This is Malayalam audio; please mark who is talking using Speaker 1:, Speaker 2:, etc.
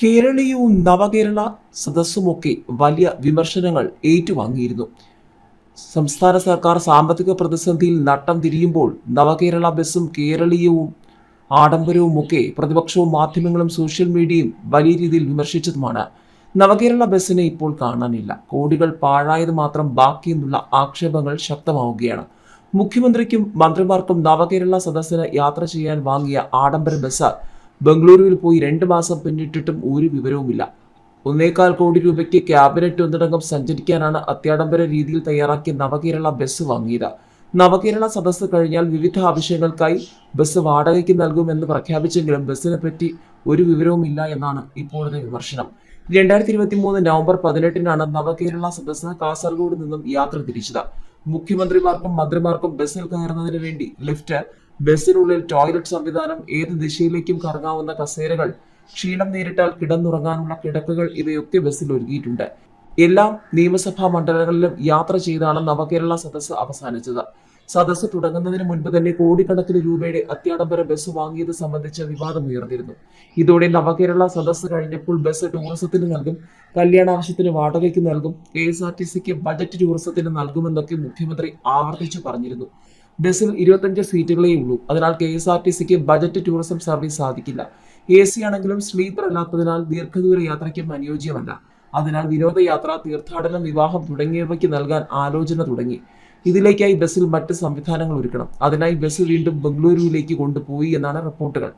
Speaker 1: കേരളീയവും നവകേരള സദസ്സുമൊക്കെ വലിയ വിമർശനങ്ങൾ ഏറ്റുവാങ്ങിയിരുന്നു. സംസ്ഥാന സർക്കാർ സാമ്പത്തിക പ്രതിസന്ധിയിൽ നട്ടം തിരിയുമ്പോൾ നവകേരള ബസ്സും കേരളീയവും ആഡംബരവുമൊക്കെ പ്രതിപക്ഷവും മാധ്യമങ്ങളും സോഷ്യൽ മീഡിയയും വലിയ രീതിയിൽ വിമർശിച്ചതുമാണ്. നവകേരള ബസ്സിനെ ഇപ്പോൾ കാണാനില്ല, കോടികൾ പാഴായത് മാത്രം ബാക്കിയെന്നുള്ള ആക്ഷേപങ്ങൾ ശക്തമാവുകയാണ്. മുഖ്യമന്ത്രിക്കും മന്ത്രിമാർക്കും നവകേരള സദസ്സിന് യാത്ര ചെയ്യാൻ വാങ്ങിയ ആഡംബര ബസ് ബംഗളൂരുവിൽ പോയി 2 മാസം പിന്നിട്ടിട്ടും ഒരു വിവരവുമില്ല. 1.25 കോടി രൂപയ്ക്ക് ക്യാബിനറ്റ് ഒന്നടങ്കം സഞ്ചരിക്കാനാണ് അത്യാഡംബര രീതിയിൽ തയ്യാറാക്കിയ നവകേരള ബസ് വാങ്ങിയത്. നവകേരള സദസ്സ് കഴിഞ്ഞാൽ വിവിധ ആവശ്യങ്ങൾക്കായി ബസ് വാടകയ്ക്ക് നൽകുമെന്ന് പ്രഖ്യാപിച്ചെങ്കിലും ബസ്സിനെ പറ്റി ഒരു വിവരവുമില്ല എന്നാണ് ഇപ്പോഴത്തെ വിമർശനം. 2023 നവംബർ 18-നാണ് നവകേരള സദസ്സ് കാസർഗോഡ് നിന്നും യാത്ര തിരിച്ചത്. മുഖ്യമന്ത്രിമാർക്കും മന്ത്രിമാർക്കും ബസ്സിൽ കയറുന്നതിന് വേണ്ടി ലിഫ്റ്റ്, ബസ്സിനുള്ളിൽ ടോയ്ലറ്റ് സംവിധാനം, ഏത് ദിശയിലേക്കും കറങ്ങാവുന്ന കസേരകൾ, ക്ഷീണം നേരിട്ടാൽ കിടന്നുറങ്ങാനുള്ള കിടക്കകൾ ഇവയൊക്കെ ബസ്സിൽ ഒരുക്കിയിട്ടുണ്ട്. എല്ലാ നിയമസഭാ മണ്ഡലങ്ങളിലും യാത്ര ചെയ്താണ് നവകേരള സദസ്സ് അവസാനിച്ചത്. സദസ്സ് തുടങ്ങുന്നതിന് മുൻപ് തന്നെ കോടിക്കണക്കിന് രൂപയുടെ അത്യാഡംബര ബസ് വാങ്ങിയത് സംബന്ധിച്ച വിവാദമുയർന്നിരുന്നു. ഇതോടെ നവകേരള സദസ്സ് കഴിഞ്ഞപ്പോൾ ബസ് ടൂറിസത്തിന് നൽകും, കല്യാണ ആവശ്യത്തിന് വാടകയ്ക്ക് നൽകും, KSRTCക്ക് ബജറ്റ് ടൂറിസത്തിന് നൽകുമെന്നൊക്കെ മുഖ്യമന്ത്രി ആവർത്തിച്ചു പറഞ്ഞിരുന്നു. ബസ്സിൽ 25 സീറ്റുകളേ ഉള്ളൂ. അതിനാൽ KSRTCക്ക് ബജറ്റ് ടൂറിസം സർവീസ് സാധിക്കില്ല. AC ആണെങ്കിലും സ്ലീപ്പർ അല്ലാത്തതിനാൽ ദീർഘദൂര യാത്രയ്ക്കും അനുയോജ്യമല്ല. അതിനാൽ വിനോദയാത്ര, തീർത്ഥാടനം, വിവാഹം തുടങ്ങിയവയ്ക്ക് നൽകാൻ ആലോചന തുടങ്ങി. ഇതിലേക്കായി ബസ്സിൽ മറ്റ് സംവിധാനങ്ങൾ ഒരുക്കണം. അതിനായി ബസ് വീണ്ടും ബംഗളൂരുവിലേക്ക് കൊണ്ടുപോയി എന്നാണ് റിപ്പോർട്ടുകൾ.